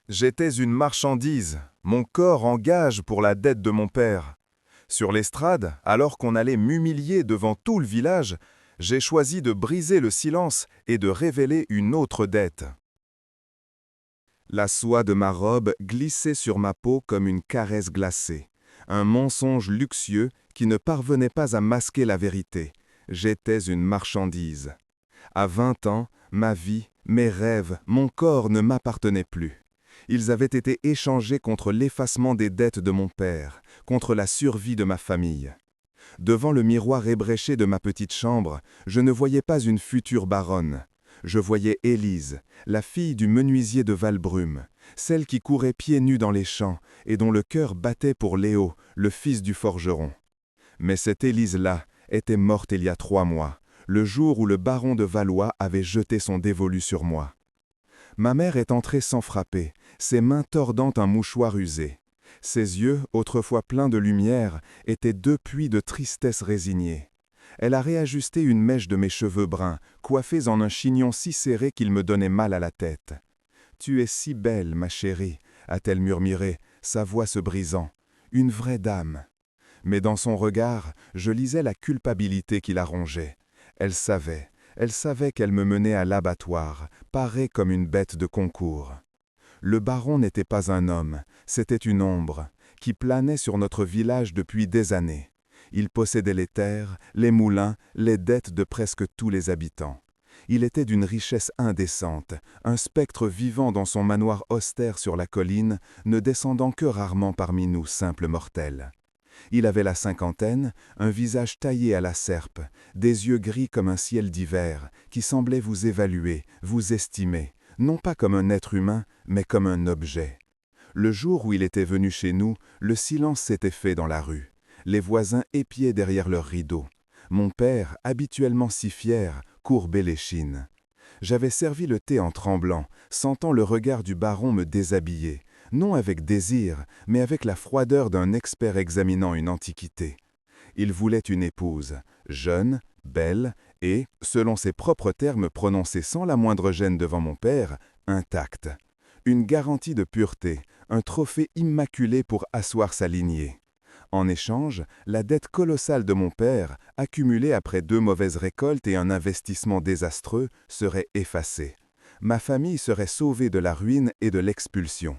J'étais une marchandise, mon corps en gage pour la dette de mon père. Sur l'estrade, alors qu'on allait m'humilier devant tout le village, j'ai choisi de briser le silence et de révéler une autre dette. La soie de ma robe glissait sur ma peau comme une caresse glacée, un mensonge luxueux qui ne parvenait pas à masquer la vérité. J'étais une marchandise. À 20 ans, ma vie, mes rêves, mon corps ne m'appartenaient plus. Ils avaient été échangés contre l'effacement des dettes de mon père, contre la survie de ma famille. Devant le miroir ébréché de ma petite chambre, je ne voyais pas une future baronne. Je voyais Élise, la fille du menuisier de Valbrume, celle qui courait pieds nus dans les champs et dont le cœur battait pour Léo, le fils du forgeron. Mais cette Élise-là était morte il y a 3 mois, le jour où le baron de Valois avait jeté son dévolu sur moi. Ma mère est entrée sans frapper, ses mains tordant un mouchoir usé. Ses yeux, autrefois pleins de lumière, étaient 2 puits de tristesse résignée. Elle a réajusté une mèche de mes cheveux bruns, coiffés en un chignon si serré qu'il me donnait mal à la tête. « Tu es si belle, ma chérie », a-t-elle murmuré, sa voix se brisant. « Une vraie dame ». Mais dans son regard, je lisais la culpabilité qui la rongeait. Elle savait qu'elle me menait à l'abattoir, parée comme une bête de concours. Le baron n'était pas un homme, c'était une ombre, qui planait sur notre village depuis des années. Il possédait les terres, les moulins, les dettes de presque tous les habitants. Il était d'une richesse indécente, un spectre vivant dans son manoir austère sur la colline, ne descendant que rarement parmi nous simples mortels. Il avait la 50aine, un visage taillé à la serpe, des yeux gris comme un ciel d'hiver, qui semblaient vous évaluer, vous estimer, non pas comme un être humain, mais comme un objet. Le jour où il était venu chez nous, le silence s'était fait dans la rue. Les voisins épiaient derrière leurs rideaux. Mon père, habituellement si fier, courbait l'échine. J'avais servi le thé en tremblant, sentant le regard du baron me déshabiller, non avec désir, mais avec la froideur d'un expert examinant une antiquité. Il voulait une épouse, jeune, belle et, selon ses propres termes prononcés sans la moindre gêne devant mon père, intacte. Une garantie de pureté, un trophée immaculé pour asseoir sa lignée. En échange, la dette colossale de mon père, accumulée après 2 mauvaises récoltes et un investissement désastreux, serait effacée. Ma famille serait sauvée de la ruine et de l'expulsion.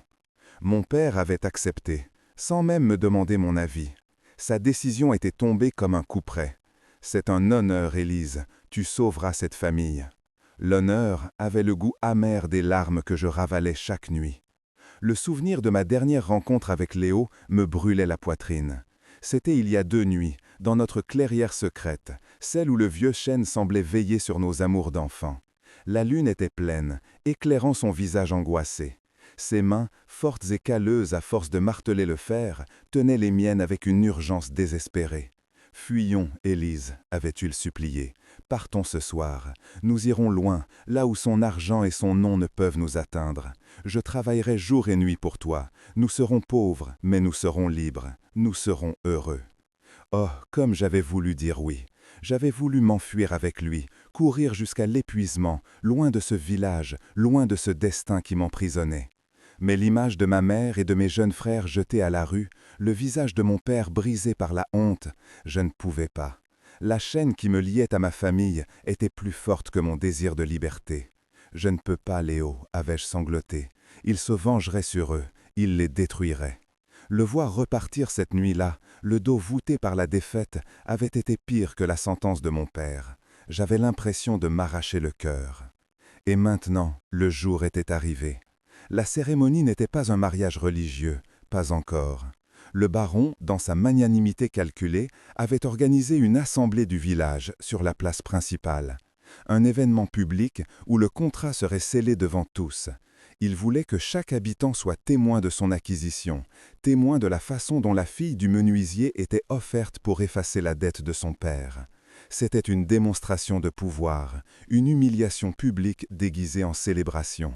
Mon père avait accepté, sans même me demander mon avis. Sa décision était tombée comme un coup près. « C'est un honneur, Élise, tu sauveras cette famille. » L'honneur avait le goût amer des larmes que je ravalais chaque nuit. Le souvenir de ma dernière rencontre avec Léo me brûlait la poitrine. C'était il y a 2 nuits, dans notre clairière secrète, celle où le vieux chêne semblait veiller sur nos amours d'enfants. La lune était pleine, éclairant son visage angoissé. Ses mains, fortes et calleuses à force de marteler le fer, tenaient les miennes avec une urgence désespérée. « Fuyons, Élise », avait-il supplié. « Partons ce soir. Nous irons loin, là où son argent et son nom ne peuvent nous atteindre. Je travaillerai jour et nuit pour toi. Nous serons pauvres, mais nous serons libres. Nous serons heureux. » Oh, comme j'avais voulu dire oui. J'avais voulu m'enfuir avec lui, courir jusqu'à l'épuisement, loin de ce village, loin de ce destin qui m'emprisonnait. Mais l'image de ma mère et de mes jeunes frères jetés à la rue, le visage de mon père brisé par la honte, je ne pouvais pas. La chaîne qui me liait à ma famille était plus forte que mon désir de liberté. « Je ne peux pas, Léo », avais-je sangloté. Il se vengerait sur eux, il les détruirait. Le voir repartir cette nuit-là, le dos voûté par la défaite, avait été pire que la sentence de mon père. J'avais l'impression de m'arracher le cœur. Et maintenant, le jour était arrivé. La cérémonie n'était pas un mariage religieux, pas encore. Le baron, dans sa magnanimité calculée, avait organisé une assemblée du village sur la place principale. Un événement public où le contrat serait scellé devant tous. Il voulait que chaque habitant soit témoin de son acquisition, témoin de la façon dont la fille du menuisier était offerte pour effacer la dette de son père. C'était une démonstration de pouvoir, une humiliation publique déguisée en célébration.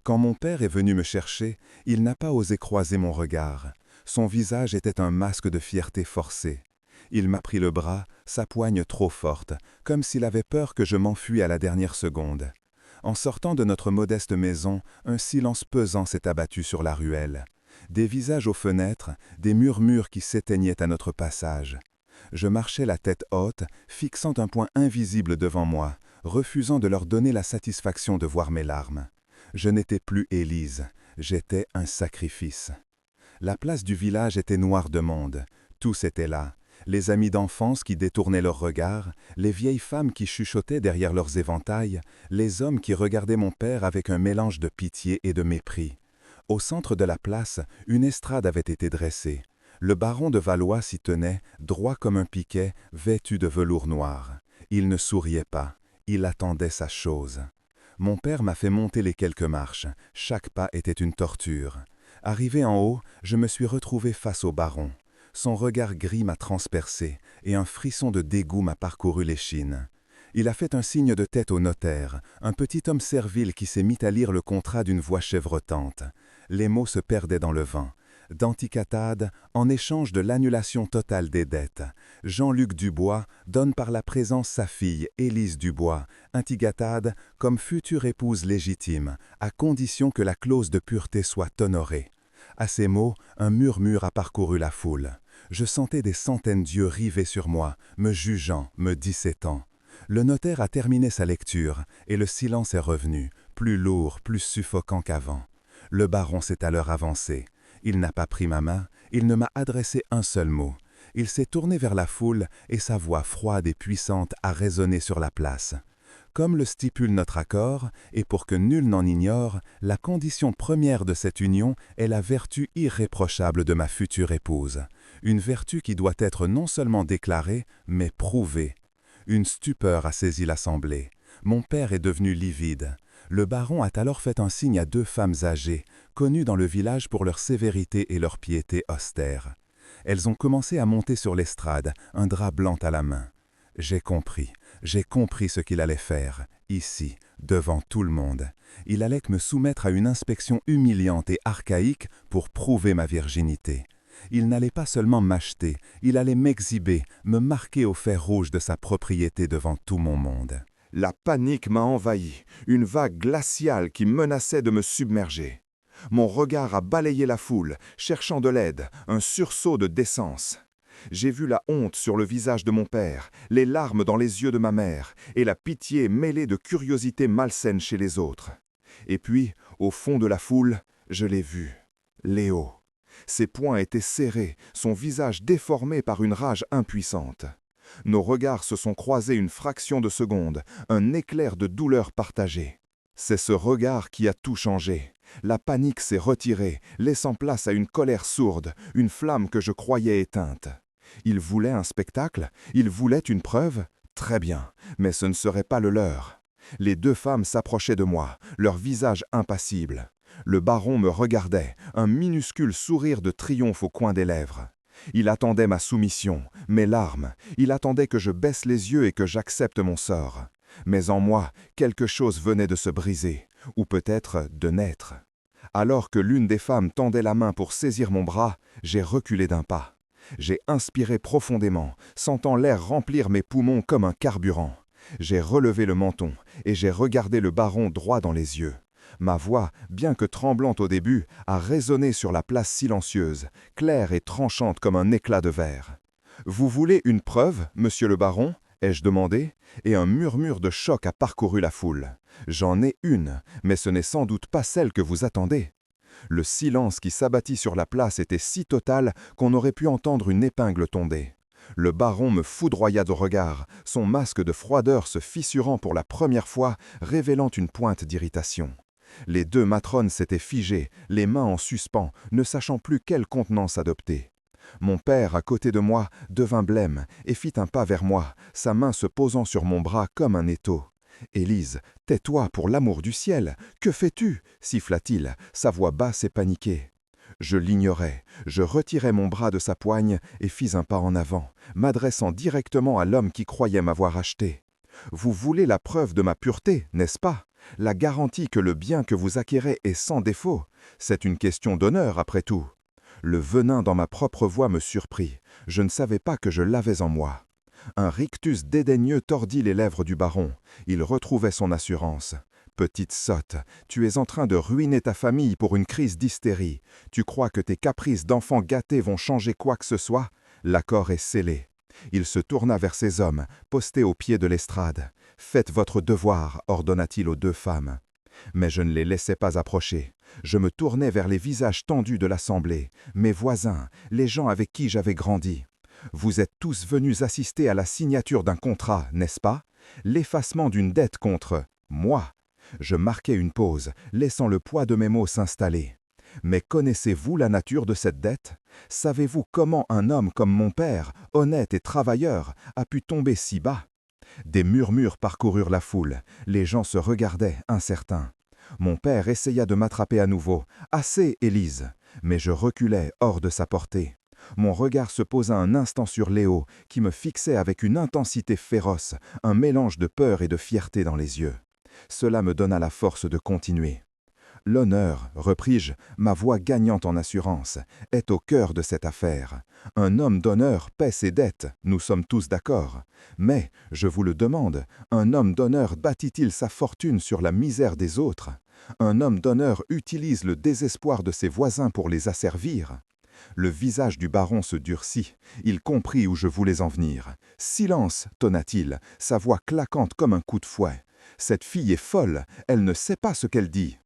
Quand mon père est venu me chercher, il n'a pas osé croiser mon regard. Son visage était un masque de fierté forcée. Il m'a pris le bras, sa poigne trop forte, comme s'il avait peur que je m'enfuis à la dernière seconde. En sortant de notre modeste maison, un silence pesant s'est abattu sur la ruelle. Des visages aux fenêtres, des murmures qui s'éteignaient à notre passage. Je marchais la tête haute, fixant un point invisible devant moi, refusant de leur donner la satisfaction de voir mes larmes. Je n'étais plus Élise, j'étais un sacrifice. La place du village était noire de monde. Tous étaient là. Les amis d'enfance qui détournaient leurs regards, les vieilles femmes qui chuchotaient derrière leurs éventails, les hommes qui regardaient mon père avec un mélange de pitié et de mépris. Au centre de la place, une estrade avait été dressée. Le baron de Valois s'y tenait, droit comme un piquet, vêtu de velours noir. Il ne souriait pas. Il attendait sa chose. Mon père m'a fait monter les quelques marches. Chaque pas était une torture. Arrivé en haut, je me suis retrouvé face au baron. Son regard gris m'a transpercé, et un frisson de dégoût m'a parcouru l'échine. Il a fait un signe de tête au notaire, un petit homme servile qui s'est mis à lire le contrat d'une voix chevrotante. Les mots se perdaient dans le vent. D'Anticatade, en échange de l'annulation totale des dettes. Jean-Luc Dubois donne par la présence sa fille, Élise Dubois, Antigatade, comme future épouse légitime, à condition que la clause de pureté soit honorée. À ces mots, un murmure a parcouru la foule. Je sentais des centaines d'yeux rivés sur moi, me jugeant, me dissétant. Le notaire a terminé sa lecture, et le silence est revenu, plus lourd, plus suffocant qu'avant. Le baron s'est alors avancé. Il n'a pas pris ma main, il ne m'a adressé un seul mot. Il s'est tourné vers la foule et sa voix froide et puissante a résonné sur la place. Comme le stipule notre accord, et pour que nul n'en ignore, la condition première de cette union est la vertu irréprochable de ma future épouse. Une vertu qui doit être non seulement déclarée, mais prouvée. Une stupeur a saisi l'assemblée. Mon père est devenu livide. Le baron a alors fait un signe à deux femmes âgées, connues dans le village pour leur sévérité et leur piété austère. Elles ont commencé à monter sur l'estrade, un drap blanc à la main. J'ai compris ce qu'il allait faire, ici, devant tout le monde. Il allait me soumettre à une inspection humiliante et archaïque pour prouver ma virginité. Il n'allait pas seulement m'acheter, il allait m'exhiber, me marquer au fer rouge de sa propriété devant tout mon monde. La panique m'a envahi, une vague glaciale qui menaçait de me submerger. Mon regard a balayé la foule, cherchant de l'aide, un sursaut de décence. J'ai vu la honte sur le visage de mon père, les larmes dans les yeux de ma mère, et la pitié mêlée de curiosité malsaine chez les autres. Et puis, au fond de la foule, je l'ai vu, Léo. Ses poings étaient serrés, son visage déformé par une rage impuissante. Nos regards se sont croisés une fraction de seconde, un éclair de douleur partagée. C'est ce regard qui a tout changé. La panique s'est retirée, laissant place à une colère sourde, une flamme que je croyais éteinte. Il voulait un spectacle? Il voulait une preuve? Très bien, mais ce ne serait pas le leur. Les deux femmes s'approchaient de moi, leur visage impassible. Le baron me regardait, un minuscule sourire de triomphe au coin des lèvres. Il attendait ma soumission, mes larmes, il attendait que je baisse les yeux et que j'accepte mon sort. Mais en moi, quelque chose venait de se briser, ou peut-être de naître. Alors que l'une des femmes tendait la main pour saisir mon bras, j'ai reculé d'un pas. J'ai inspiré profondément, sentant l'air remplir mes poumons comme un carburant. J'ai relevé le menton et j'ai regardé le baron droit dans les yeux. Ma voix, bien que tremblante au début, a résonné sur la place silencieuse, claire et tranchante comme un éclat de verre. « Vous voulez une preuve, monsieur le baron ?» ai-je demandé, et un murmure de choc a parcouru la foule. « J'en ai une, mais ce n'est sans doute pas celle que vous attendez. » Le silence qui s'abattit sur la place était si total qu'on aurait pu entendre une épingle tomber. Le baron me foudroya de regard, son masque de froideur se fissurant pour la première fois, révélant une pointe d'irritation. Les deux matrones s'étaient figées, les mains en suspens, ne sachant plus quelle contenance adopter. Mon père, à côté de moi, devint blême et fit un pas vers moi, sa main se posant sur mon bras comme un étau. « Élise, tais-toi pour l'amour du ciel! Que fais-tu » siffla-t-il, sa voix basse et paniquée. Je l'ignorais, je retirai mon bras de sa poigne et fis un pas en avant, m'adressant directement à l'homme qui croyait m'avoir acheté. « Vous voulez la preuve de ma pureté, n'est-ce pas? La garantie que le bien que vous acquérez est sans défaut. C'est une question d'honneur, après tout. » Le venin dans ma propre voix me surprit. Je ne savais pas que je l'avais en moi. Un rictus dédaigneux tordit les lèvres du baron. Il retrouvait son assurance. « Petite sotte, tu es en train de ruiner ta famille pour une crise d'hystérie. Tu crois que tes caprices d'enfant gâté vont changer quoi que ce soit? L'accord est scellé. Il se tourna vers ses hommes, postés au pied de l'estrade. « Faites votre devoir, ordonna-t-il aux deux femmes. » Mais je ne les laissais pas approcher. Je me tournai vers les visages tendus de l'assemblée, mes voisins, les gens avec qui j'avais grandi. « Vous êtes tous venus assister à la signature d'un contrat, n'est-ce pas? L'effacement d'une dette contre moi. » Je marquai une pause, laissant le poids de mes mots s'installer. Mais connaissez-vous la nature de cette dette? Savez-vous comment un homme comme mon père, honnête et travailleur, a pu tomber si bas? Des murmures parcoururent la foule, les gens se regardaient, incertains. Mon père essaya de m'attraper à nouveau. « Assez, Élise !» Mais je reculai hors de sa portée. Mon regard se posa un instant sur Léo, qui me fixait avec une intensité féroce, un mélange de peur et de fierté dans les yeux. Cela me donna la force de continuer. « L'honneur, repris-je, ma voix gagnante en assurance, est au cœur de cette affaire. Un homme d'honneur paie ses dettes, nous sommes tous d'accord. Mais, je vous le demande, un homme d'honneur bâtit-il sa fortune sur la misère des autres? Un homme d'honneur utilise le désespoir de ses voisins pour les asservir? » Le visage du baron se durcit. Il comprit où je voulais en venir. « Silence !» tonna-t-il, sa voix claquante comme un coup de fouet. « Cette fille est folle, elle ne sait pas ce qu'elle dit. »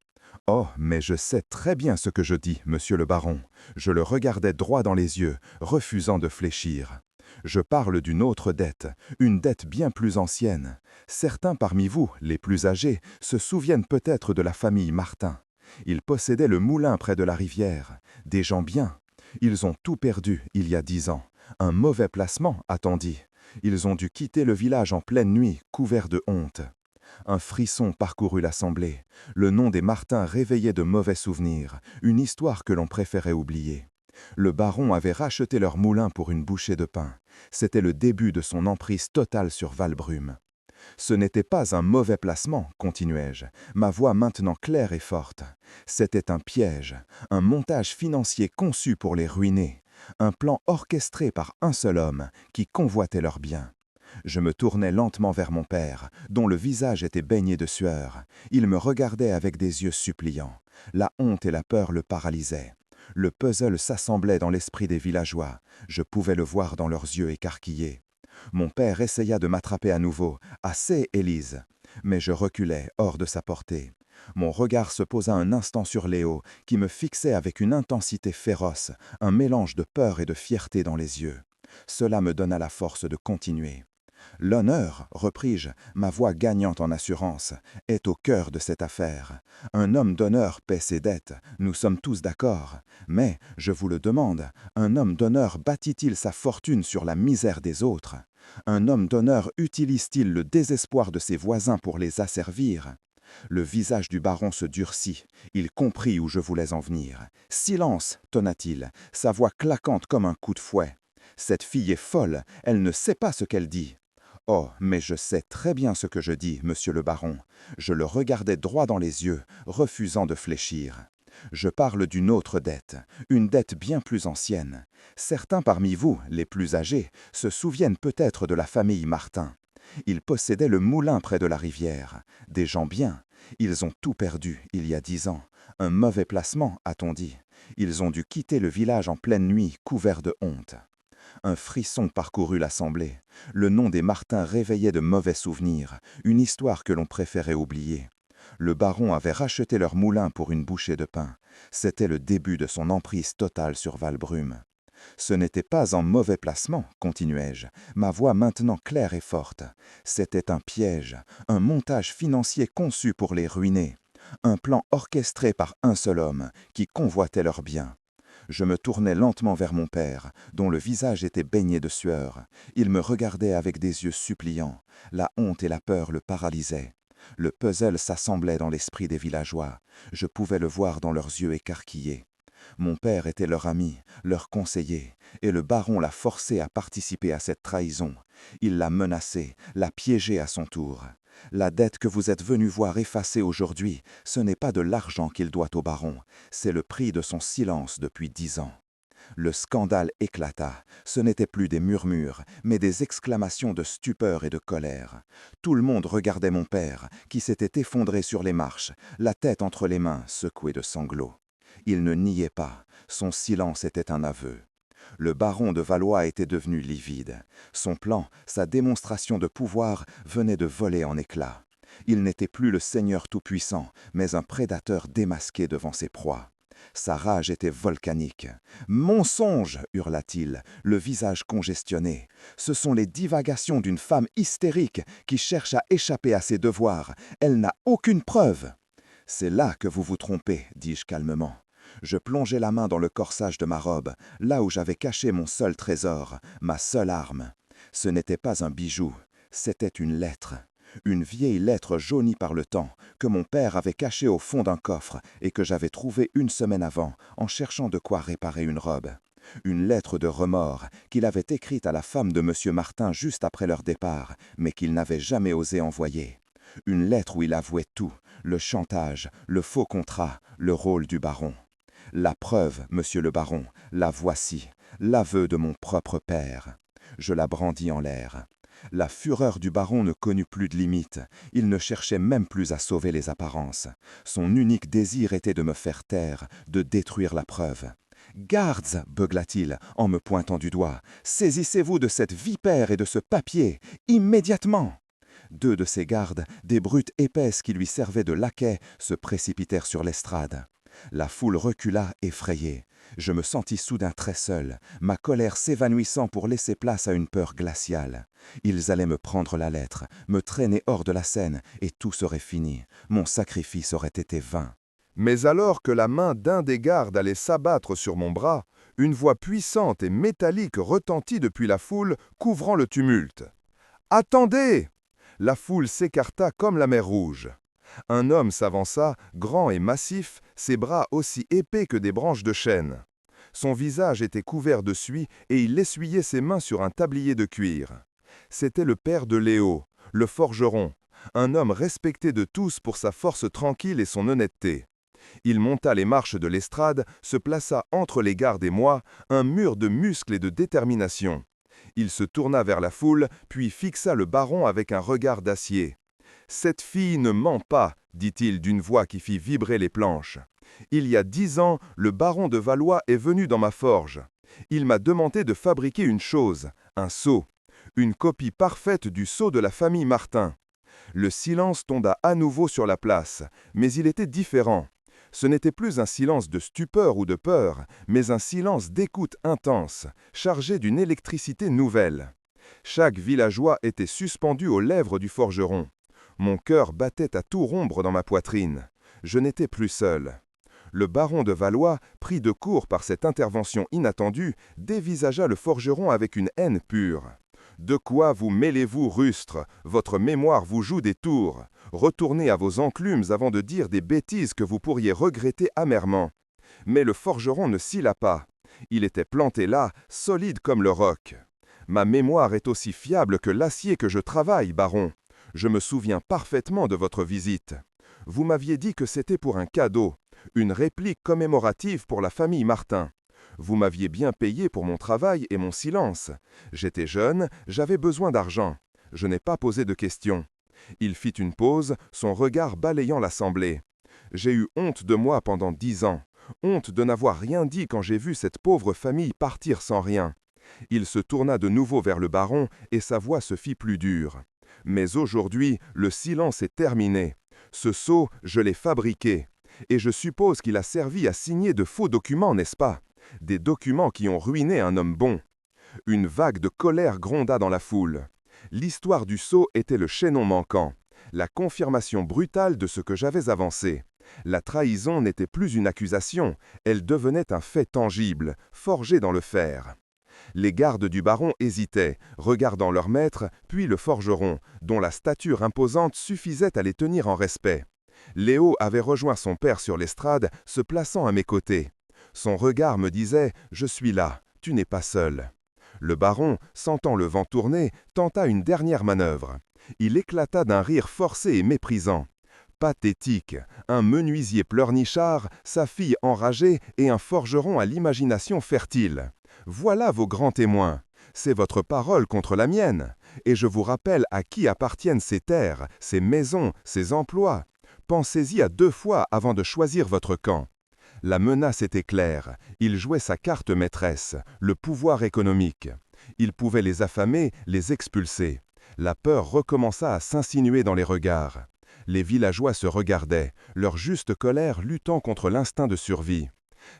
« Oh, mais je sais très bien ce que je dis, monsieur le baron. » Je le regardais droit dans les yeux, refusant de fléchir. « Je parle d'une autre dette, une dette bien plus ancienne. Certains parmi vous, les plus âgés, se souviennent peut-être de la famille Martin. Ils possédaient le moulin près de la rivière. Des gens bien. Ils ont tout perdu il y a 10 ans. Un mauvais placement, a-t-on dit. Ils ont dû quitter le village en pleine nuit, couverts de honte. » Un frisson parcourut l'assemblée. Le nom des Martins réveillait de mauvais souvenirs, une histoire que l'on préférait oublier. Le baron avait racheté leur moulin pour une bouchée de pain. C'était le début de son emprise totale sur Valbrume. Ce n'était pas un mauvais placement, continuai-je, ma voix maintenant claire et forte. C'était un piège, un montage financier conçu pour les ruiner, un plan orchestré par un seul homme qui convoitait leurs biens. Je me tournai lentement vers mon père, dont le visage était baigné de sueur. Il me regardait avec des yeux suppliants. La honte et la peur le paralysaient. Le puzzle s'assemblait dans l'esprit des villageois. Je pouvais le voir dans leurs yeux écarquillés. Mon père essaya de m'attraper à nouveau. « Assez, Élise !» Mais je reculai, hors de sa portée. Mon regard se posa un instant sur Léo, qui me fixait avec une intensité féroce, un mélange de peur et de fierté dans les yeux. Cela me donna la force de continuer. « L'honneur, repris-je, ma voix gagnante en assurance, est au cœur de cette affaire. Un homme d'honneur paie ses dettes, nous sommes tous d'accord. Mais, je vous le demande, un homme d'honneur bâtit-il sa fortune sur la misère des autres? Un homme d'honneur utilise-t-il le désespoir de ses voisins pour les asservir? » Le visage du baron se durcit. Il comprit où je voulais en venir. « Silence !» tonna-t-il, sa voix claquante comme un coup de fouet. « Cette fille est folle, elle ne sait pas ce qu'elle dit. » « Oh, mais je sais très bien ce que je dis, monsieur le baron. » Je le regardais droit dans les yeux, refusant de fléchir. « Je parle d'une autre dette, une dette bien plus ancienne. Certains parmi vous, les plus âgés, se souviennent peut-être de la famille Martin. Ils possédaient le moulin près de la rivière. Des gens bien. Ils ont tout perdu il y a 10 ans. Un mauvais placement, a-t-on dit. Ils ont dû quitter le village en pleine nuit, couverts de honte. » Un frisson parcourut l'assemblée. Le nom des Martins réveillait de mauvais souvenirs, une histoire que l'on préférait oublier. Le baron avait racheté leur moulin pour une bouchée de pain. C'était le début de son emprise totale sur Valbrume. Ce n'était pas un mauvais placement, continuai-je, ma voix maintenant claire et forte. C'était un piège, un montage financier conçu pour les ruiner. Un plan orchestré par un seul homme, qui convoitait leurs biens. Je me tournai lentement vers mon père, dont le visage était baigné de sueur. Il me regardait avec des yeux suppliants. La honte et la peur le paralysaient. Le puzzle s'assemblait dans l'esprit des villageois. Je pouvais le voir dans leurs yeux écarquillés. Mon père était leur ami, leur conseiller, et le baron l'a forcé à participer à cette trahison. Il l'a menacé, l'a piégé à son tour. La dette que vous êtes venu voir effacée aujourd'hui, ce n'est pas de l'argent qu'il doit au baron, c'est le prix de son silence depuis 10 ans. Le scandale éclata. Ce n'étaient plus des murmures, mais des exclamations de stupeur et de colère. Tout le monde regardait mon père, qui s'était effondré sur les marches, la tête entre les mains, secouée de sanglots. Il ne niait pas, son silence était un aveu. Le baron de Valois était devenu livide. Son plan, sa démonstration de pouvoir, venait de voler en éclats. Il n'était plus le seigneur tout-puissant, mais un prédateur démasqué devant ses proies. Sa rage était volcanique. « Mensonge !» hurla-t-il, le visage congestionné. « Ce sont les divagations d'une femme hystérique qui cherche à échapper à ses devoirs. Elle n'a aucune preuve. »« C'est là que vous vous trompez, » dis-je calmement. Je plongeai la main dans le corsage de ma robe, là où j'avais caché mon seul trésor, ma seule arme. Ce n'était pas un bijou, c'était une lettre. Une vieille lettre jaunie par le temps, que mon père avait cachée au fond d'un coffre et que j'avais trouvée une semaine avant, en cherchant de quoi réparer une robe. Une lettre de remords qu'il avait écrite à la femme de M. Martin juste après leur départ, mais qu'il n'avait jamais osé envoyer. Une lettre où il avouait tout, le chantage, le faux contrat, le rôle du baron. La preuve, monsieur le baron, la voici, l'aveu de mon propre père. Je la brandis en l'air. La fureur du baron ne connut plus de limite. Il ne cherchait même plus à sauver les apparences. Son unique désir était de me faire taire, de détruire la preuve. « Gardes !» beugla-t-il en me pointant du doigt. « Saisissez-vous de cette vipère et de ce papier, immédiatement !» Deux de ses gardes, des brutes épaisses qui lui servaient de laquais, se précipitèrent sur l'estrade. La foule recula effrayée. Je me sentis soudain très seul, ma colère s'évanouissant pour laisser place à une peur glaciale. Ils allaient me prendre la lettre, me traîner hors de la scène, et tout serait fini. Mon sacrifice aurait été vain. Mais alors que la main d'un des gardes allait s'abattre sur mon bras, une voix puissante et métallique retentit depuis la foule, couvrant le tumulte. « Attendez !» La foule s'écarta comme la mer Rouge. Un homme s'avança, grand et massif, ses bras aussi épais que des branches de chêne. Son visage était couvert de suie et il essuyait ses mains sur un tablier de cuir. C'était le père de Léo, le forgeron, un homme respecté de tous pour sa force tranquille et son honnêteté. Il monta les marches de l'estrade, se plaça entre les gardes et moi, un mur de muscles et de détermination. Il se tourna vers la foule, puis fixa le baron avec un regard d'acier. « Cette fille ne ment pas, dit-il d'une voix qui fit vibrer les planches. Il y a 10 ans, le baron de Valois est venu dans ma forge. Il m'a demandé de fabriquer une chose, un sceau, une copie parfaite du sceau de la famille Martin. Le silence tomba à nouveau sur la place, mais il était différent. Ce n'était plus un silence de stupeur ou de peur, mais un silence d'écoute intense, chargé d'une électricité nouvelle. Chaque villageois était suspendu aux lèvres du forgeron. Mon cœur battait à tout rompre dans ma poitrine. Je n'étais plus seul. Le baron de Valois, pris de court par cette intervention inattendue, dévisagea le forgeron avec une haine pure. « De quoi vous mêlez-vous, rustre? Votre mémoire vous joue des tours. Retournez à vos enclumes avant de dire des bêtises que vous pourriez regretter amèrement. » Mais le forgeron ne scilla pas. Il était planté là, solide comme le roc. « Ma mémoire est aussi fiable que l'acier que je travaille, baron. Je me souviens parfaitement de votre visite. Vous m'aviez dit que c'était pour un cadeau, une réplique commémorative pour la famille Martin. Vous m'aviez bien payé pour mon travail et mon silence. J'étais jeune, j'avais besoin d'argent. Je n'ai pas posé de questions. » Il fit une pause, son regard balayant l'assemblée. « J'ai eu honte de moi pendant 10 ans, honte de n'avoir rien dit quand j'ai vu cette pauvre famille partir sans rien. » Il se tourna de nouveau vers le baron et sa voix se fit plus dure. « Mais aujourd'hui, le silence est terminé. Ce sceau, je l'ai fabriqué. Et je suppose qu'il a servi à signer de faux documents, n'est-ce pas? Des documents qui ont ruiné un homme bon. » Une vague de colère gronda dans la foule. L'histoire du sceau était le chaînon manquant, la confirmation brutale de ce que j'avais avancé. La trahison n'était plus une accusation, elle devenait un fait tangible, forgé dans le fer. Les gardes du baron hésitaient, regardant leur maître, puis le forgeron, dont la stature imposante suffisait à les tenir en respect. Léo avait rejoint son père sur l'estrade, se plaçant à mes côtés. Son regard me disait « Je suis là, tu n'es pas seul ». Le baron, sentant le vent tourner, tenta une dernière manœuvre. Il éclata d'un rire forcé et méprisant. « pathétique, un menuisier pleurnichard, sa fille enragée et un forgeron à l'imagination fertile. Voilà vos grands témoins. C'est votre parole contre la mienne. Et je vous rappelle à qui appartiennent ces terres, ces maisons, ces emplois. Pensez-y à 2 fois avant de choisir votre camp. La menace était claire. Il jouait sa carte maîtresse, le pouvoir économique. Il pouvait les affamer, les expulser. La peur recommença à s'insinuer dans les regards. Les villageois se regardaient, leur juste colère luttant contre l'instinct de survie.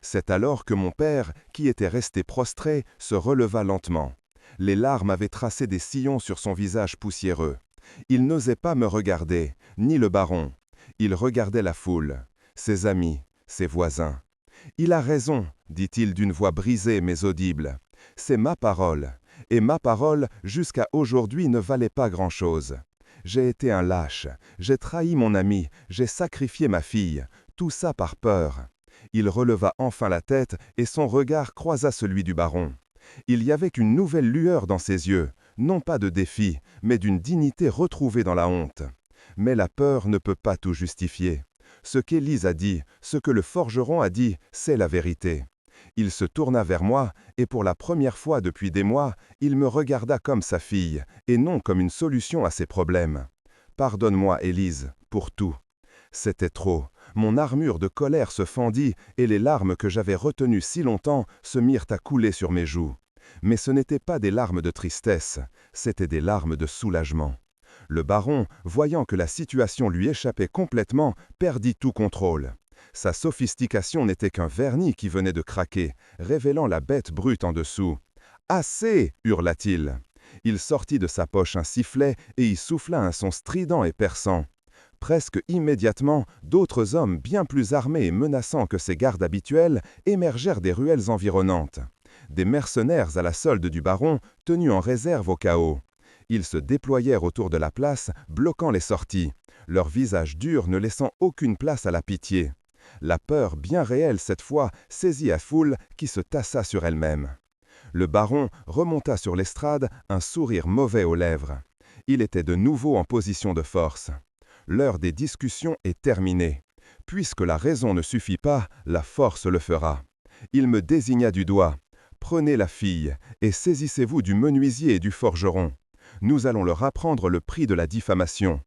C'est alors que mon père, qui était resté prostré, se releva lentement. Les larmes avaient tracé des sillons sur son visage poussiéreux. Il n'osait pas me regarder, ni le baron. Il regardait la foule, ses amis, ses voisins. « Il a raison, dit-il d'une voix brisée mais audible. C'est ma parole. Et ma parole, jusqu'à aujourd'hui, ne valait pas grand-chose. J'ai été un lâche, j'ai trahi mon ami, j'ai sacrifié ma fille, tout ça par peur. » Il releva enfin la tête et son regard croisa celui du baron. Il y avait une nouvelle lueur dans ses yeux, non pas de défi, mais d'une dignité retrouvée dans la honte. Mais la peur ne peut pas tout justifier. Ce qu'Élise a dit, ce que le forgeron a dit, c'est la vérité. Il se tourna vers moi, et pour la première fois depuis des mois, il me regarda comme sa fille, et non comme une solution à ses problèmes. « Pardonne-moi, Élise, pour tout. » C'était trop. Mon armure de colère se fendit, et les larmes que j'avais retenues si longtemps se mirent à couler sur mes joues. Mais ce n'étaient pas des larmes de tristesse, c'étaient des larmes de soulagement. Le baron, voyant que la situation lui échappait complètement, perdit tout contrôle. Sa sophistication n'était qu'un vernis qui venait de craquer, révélant la bête brute en dessous. « Assez !» hurla-t-il. Il sortit de sa poche un sifflet et y souffla un son strident et perçant. Presque immédiatement, d'autres hommes bien plus armés et menaçants que ses gardes habituels émergèrent des ruelles environnantes. Des mercenaires à la solde du baron, tenus en réserve au cas où. Ils se déployèrent autour de la place, bloquant les sorties, leurs visages durs ne laissant aucune place à la pitié. La peur, bien réelle cette fois, saisit la foule qui se tassa sur elle-même. Le baron remonta sur l'estrade, un sourire mauvais aux lèvres. Il était de nouveau en position de force. L'heure des discussions est terminée. Puisque la raison ne suffit pas, la force le fera. Il me désigna du doigt. « Prenez la fille, et saisissez-vous du menuisier et du forgeron. Nous allons leur apprendre le prix de la diffamation. »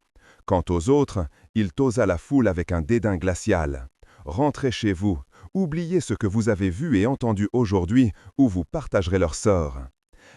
Quant aux autres, il tosa la foule avec un dédain glacial. « Rentrez chez vous, oubliez ce que vous avez vu et entendu aujourd'hui, ou vous partagerez leur sort. »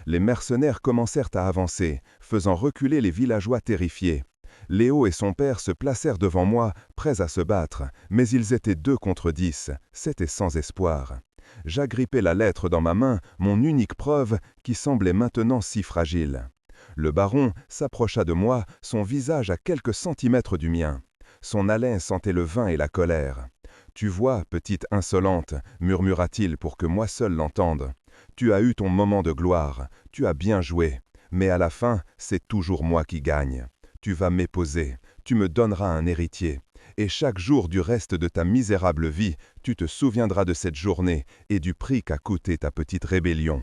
Les mercenaires commencèrent à avancer, faisant reculer les villageois terrifiés. Léo et son père se placèrent devant moi, prêts à se battre, mais ils étaient 2 contre 10, c'était sans espoir. J'agrippai la lettre dans ma main, mon unique preuve, qui semblait maintenant si fragile. Le baron s'approcha de moi, son visage à quelques centimètres du mien. Son haleine sentait le vin et la colère. « Tu vois, petite insolente, murmura-t-il pour que moi seul l'entende. Tu as eu ton moment de gloire, tu as bien joué, mais à la fin, c'est toujours moi qui gagne. Tu vas m'épouser, tu me donneras un héritier, et chaque jour du reste de ta misérable vie, tu te souviendras de cette journée et du prix qu'a coûté ta petite rébellion. »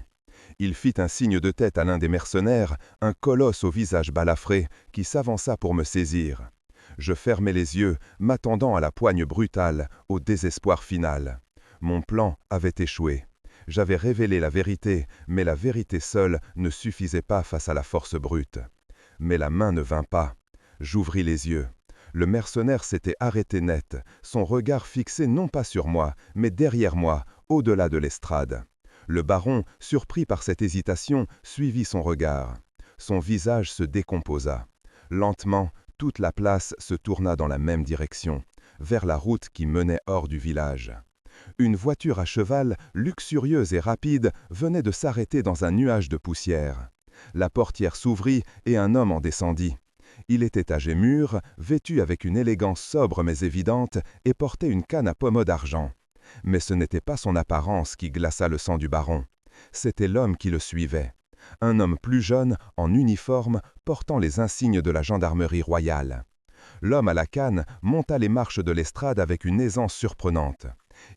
Il fit un signe de tête à l'un des mercenaires, un colosse au visage balafré, qui s'avança pour me saisir. Je fermai les yeux, m'attendant à la poigne brutale, au désespoir final. Mon plan avait échoué. J'avais révélé la vérité, mais la vérité seule ne suffisait pas face à la force brute. Mais la main ne vint pas. J'ouvris les yeux. Le mercenaire s'était arrêté net, son regard fixé non pas sur moi, mais derrière moi, au-delà de l'estrade. Le baron, surpris par cette hésitation, suivit son regard. Son visage se décomposa. Lentement, toute la place se tourna dans la même direction, vers la route qui menait hors du village. Une voiture à cheval, luxurieuse et rapide, venait de s'arrêter dans un nuage de poussière. La portière s'ouvrit et un homme en descendit. Il était âgé mûr, vêtu avec une élégance sobre mais évidente, et portait une canne à pommeau d'argent. Mais ce n'était pas son apparence qui glaça le sang du baron. C'était l'homme qui le suivait. Un homme plus jeune, en uniforme, portant les insignes de la gendarmerie royale. L'homme à la canne monta les marches de l'estrade avec une aisance surprenante.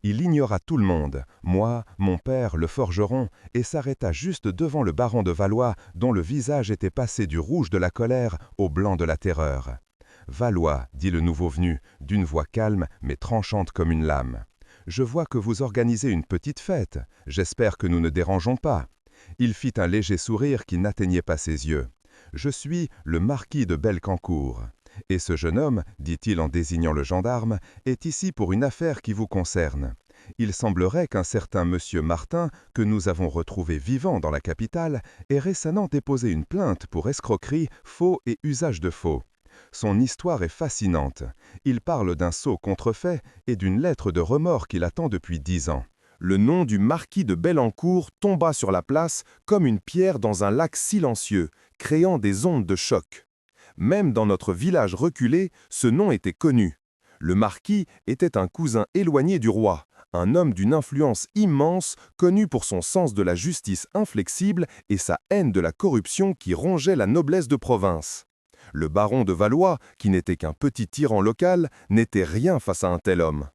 Il ignora tout le monde, moi, mon père, le forgeron, et s'arrêta juste devant le baron de Valois, dont le visage était passé du rouge de la colère au blanc de la terreur. « Valois, dit le nouveau venu, d'une voix calme mais tranchante comme une lame. Je vois que vous organisez une petite fête. J'espère que nous ne dérangeons pas. Il fit un léger sourire qui n'atteignait pas ses yeux. Je suis le marquis de Belcancourt. Et ce jeune homme, dit-il en désignant le gendarme, est ici pour une affaire qui vous concerne. Il semblerait qu'un certain monsieur Martin, que nous avons retrouvé vivant dans la capitale, ait récemment déposé une plainte pour escroquerie, faux et usage de faux. Son histoire est fascinante. Il parle d'un sceau contrefait et d'une lettre de remords qu'il attend depuis 10 ans. Le nom du marquis de Bellencourt tomba sur la place comme une pierre dans un lac silencieux, créant des ondes de choc. Même dans notre village reculé, ce nom était connu. Le marquis était un cousin éloigné du roi, un homme d'une influence immense, connu pour son sens de la justice inflexible et sa haine de la corruption qui rongeait la noblesse de province. Le baron de Valois, qui n'était qu'un petit tyran local, n'était rien face à un tel homme.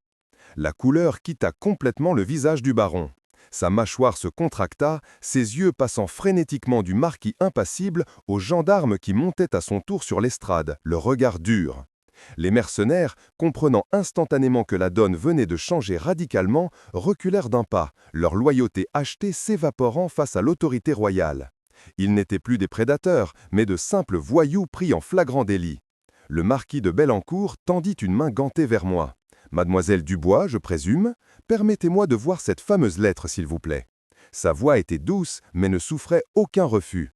La couleur quitta complètement le visage du baron. Sa mâchoire se contracta, ses yeux passant frénétiquement du marquis impassible au gendarme qui montait à son tour sur l'estrade, le regard dur. Les mercenaires, comprenant instantanément que la donne venait de changer radicalement, reculèrent d'un pas, leur loyauté achetée s'évaporant face à l'autorité royale. Ils n'étaient plus des prédateurs, mais de simples voyous pris en flagrant délit. Le marquis de Bellencourt tendit une main gantée vers moi. Mademoiselle Dubois, je présume, permettez-moi de voir cette fameuse lettre, s'il vous plaît. Sa voix était douce, mais ne souffrait aucun refus.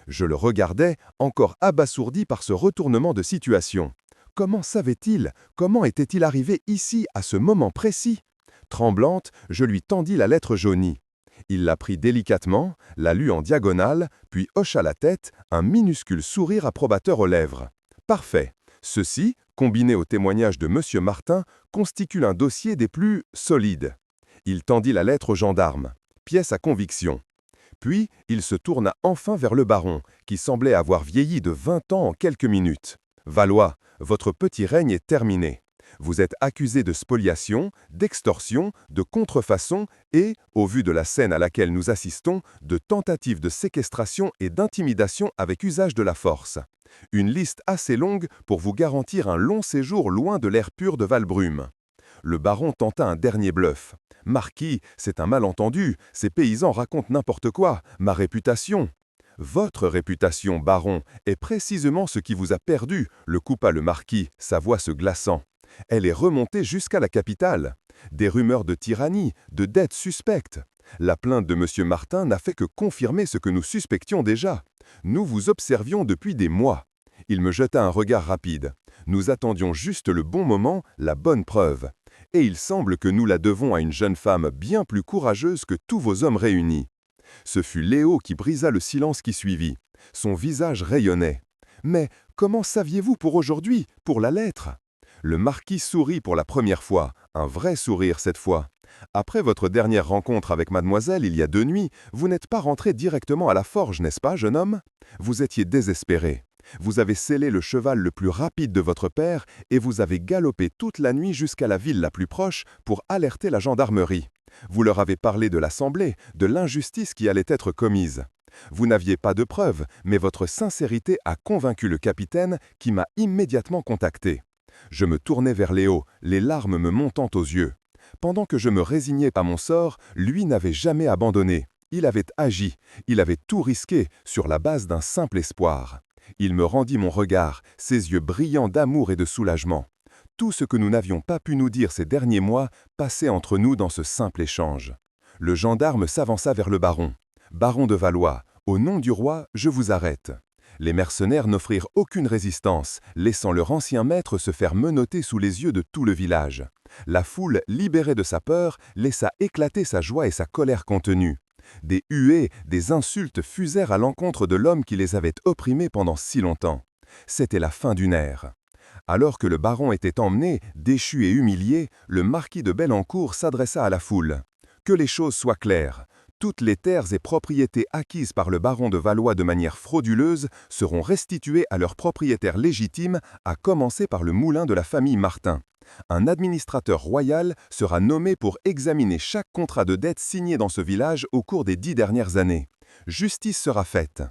Je le regardais, encore abasourdi par ce retournement de situation. Comment savait-il? Comment était-il arrivé ici, à ce moment précis? Tremblante, je lui tendis la lettre jaunie. Il la prit délicatement, la lut en diagonale, puis hocha la tête, un minuscule sourire approbateur aux lèvres. Parfait. Ceci, combiné au témoignage de M. Martin, constitue un dossier des plus solides. Il tendit la lettre au gendarme. Pièce à conviction. Puis, il se tourna enfin vers le baron, qui semblait avoir vieilli de 20 ans en quelques minutes. « Valois, votre petit règne est terminé. Vous êtes accusé de spoliation, d'extorsion, de contrefaçon et, au vu de la scène à laquelle nous assistons, de tentative de séquestration et d'intimidation avec usage de la force. Une liste assez longue pour vous garantir un long séjour loin de l'air pur de Valbrume. » Le baron tenta un dernier bluff. « Marquis, c'est un malentendu, ces paysans racontent n'importe quoi, ma réputation. » « Votre réputation, baron, est précisément ce qui vous a perdu, le coupa le marquis, sa voix se glaçant. Elle est remontée jusqu'à la capitale. Des rumeurs de tyrannie, de dettes suspectes. La plainte de M. Martin n'a fait que confirmer ce que nous suspections déjà. Nous vous observions depuis des mois. » Il me jeta un regard rapide. Nous attendions juste le bon moment, la bonne preuve. Et il semble que nous la devons à une jeune femme bien plus courageuse que tous vos hommes réunis. Ce fut Léo qui brisa le silence qui suivit. Son visage rayonnait. « Mais comment saviez-vous pour aujourd'hui, pour la lettre ?» Le marquis sourit pour la première fois, un vrai sourire cette fois. « Après votre dernière rencontre avec mademoiselle il y a 2 nuits, vous n'êtes pas rentré directement à la forge, n'est-ce pas, jeune homme? Vous étiez désespéré. Vous avez sellé le cheval le plus rapide de votre père et vous avez galopé toute la nuit jusqu'à la ville la plus proche pour alerter la gendarmerie. Vous leur avez parlé de l'Assemblée, de l'injustice qui allait être commise. Vous n'aviez pas de preuves, mais votre sincérité a convaincu le capitaine qui m'a immédiatement contacté. Je me tournai vers Léo, les larmes me montant aux yeux. Pendant que je me résignais à mon sort, lui n'avait jamais abandonné. Il avait agi, il avait tout risqué sur la base d'un simple espoir. Il me rendit mon regard, ses yeux brillants d'amour et de soulagement. Tout ce que nous n'avions pas pu nous dire ces derniers mois passait entre nous dans ce simple échange. Le gendarme s'avança vers le baron. « Baron de Valois, au nom du roi, je vous arrête. » Les mercenaires n'offrirent aucune résistance, laissant leur ancien maître se faire menotter sous les yeux de tout le village. La foule, libérée de sa peur, laissa éclater sa joie et sa colère contenue. Des huées, des insultes fusèrent à l'encontre de l'homme qui les avait opprimés pendant si longtemps. C'était la fin d'une ère. Alors que le baron était emmené, déchu et humilié, le marquis de Bellencourt s'adressa à la foule. « Que les choses soient claires. Toutes les terres et propriétés acquises par le baron de Valois de manière frauduleuse seront restituées à leurs propriétaires légitimes, à commencer par le moulin de la famille Martin. Un administrateur royal sera nommé pour examiner chaque contrat de dette signé dans ce village au cours des 10 dernières années. Justice sera faite.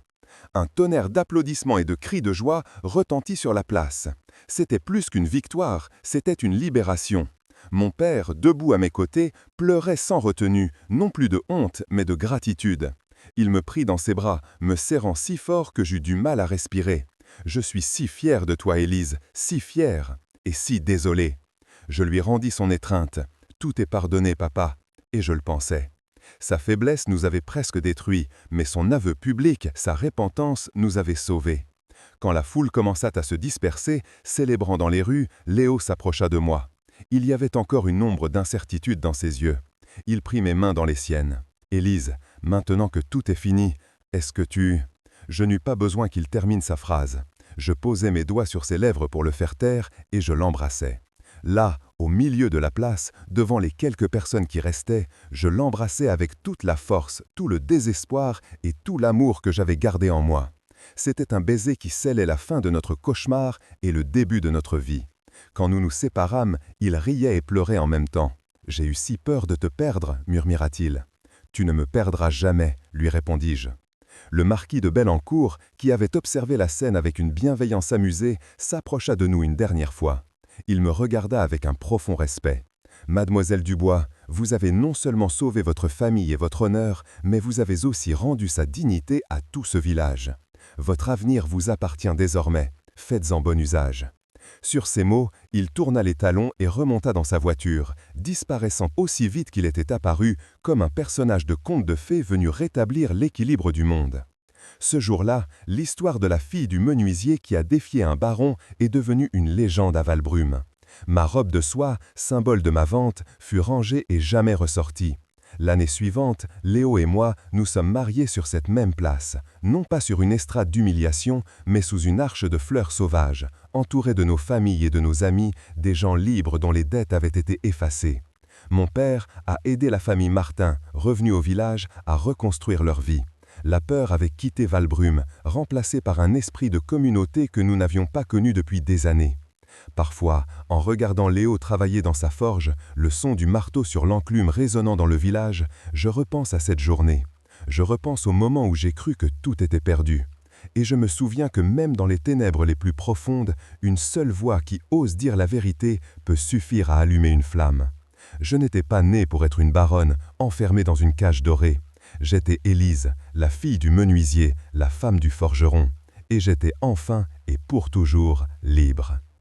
Un tonnerre d'applaudissements et de cris de joie retentit sur la place. C'était plus qu'une victoire, c'était une libération. Mon père, debout à mes côtés, pleurait sans retenue, non plus de honte, mais de gratitude. Il me prit dans ses bras, me serrant si fort que j'eus du mal à respirer. « Je suis si fier de toi, Élise, si fier et si désolé. » Je lui rendis son étreinte. « Tout est pardonné, papa. » Et je le pensais. Sa faiblesse nous avait presque détruits, mais son aveu public, sa repentance nous avait sauvés. Quand la foule commença à se disperser, célébrant dans les rues, Léo s'approcha de moi. Il y avait encore une ombre d'incertitude dans ses yeux. Il prit mes mains dans les siennes. « Élise, maintenant que tout est fini, est-ce que tu… » Je n'eus pas besoin qu'il termine sa phrase. Je posai mes doigts sur ses lèvres pour le faire taire et je l'embrassai. Là, au milieu de la place, devant les quelques personnes qui restaient, je l'embrassai avec toute la force, tout le désespoir et tout l'amour que j'avais gardé en moi. C'était un baiser qui scellait la fin de notre cauchemar et le début de notre vie. Quand nous nous séparâmes, il riait et pleurait en même temps. « J'ai eu si peur de te perdre, murmura-t-il. »« Tu ne me perdras jamais, lui répondis-je. » Le marquis de Bellencourt, qui avait observé la scène avec une bienveillance amusée, s'approcha de nous une dernière fois. Il me regarda avec un profond respect. « Mademoiselle Dubois, vous avez non seulement sauvé votre famille et votre honneur, mais vous avez aussi rendu sa dignité à tout ce village. Votre avenir vous appartient désormais. Faites-en bon usage. » Sur ces mots, il tourna les talons et remonta dans sa voiture, disparaissant aussi vite qu'il était apparu, comme un personnage de conte de fées venu rétablir l'équilibre du monde. Ce jour-là, l'histoire de la fille du menuisier qui a défié un baron est devenue une légende à Valbrume. Ma robe de soie, symbole de ma vente, fut rangée et jamais ressortie. L'année suivante, Léo et moi nous sommes mariés sur cette même place, non pas sur une estrade d'humiliation, mais sous une arche de fleurs sauvages, entourés de nos familles et de nos amis, des gens libres dont les dettes avaient été effacées. Mon père a aidé la famille Martin, revenue au village, à reconstruire leur vie. La peur avait quitté Valbrume, remplacée par un esprit de communauté que nous n'avions pas connu depuis des années. Parfois, en regardant Léo travailler dans sa forge, le son du marteau sur l'enclume résonnant dans le village, je repense à cette journée. Je repense au moment où j'ai cru que tout était perdu. Et je me souviens que même dans les ténèbres les plus profondes, une seule voix qui ose dire la vérité peut suffire à allumer une flamme. Je n'étais pas née pour être une baronne, enfermée dans une cage dorée. J'étais Élise, la fille du menuisier, la femme du forgeron. Et j'étais enfin et pour toujours libre.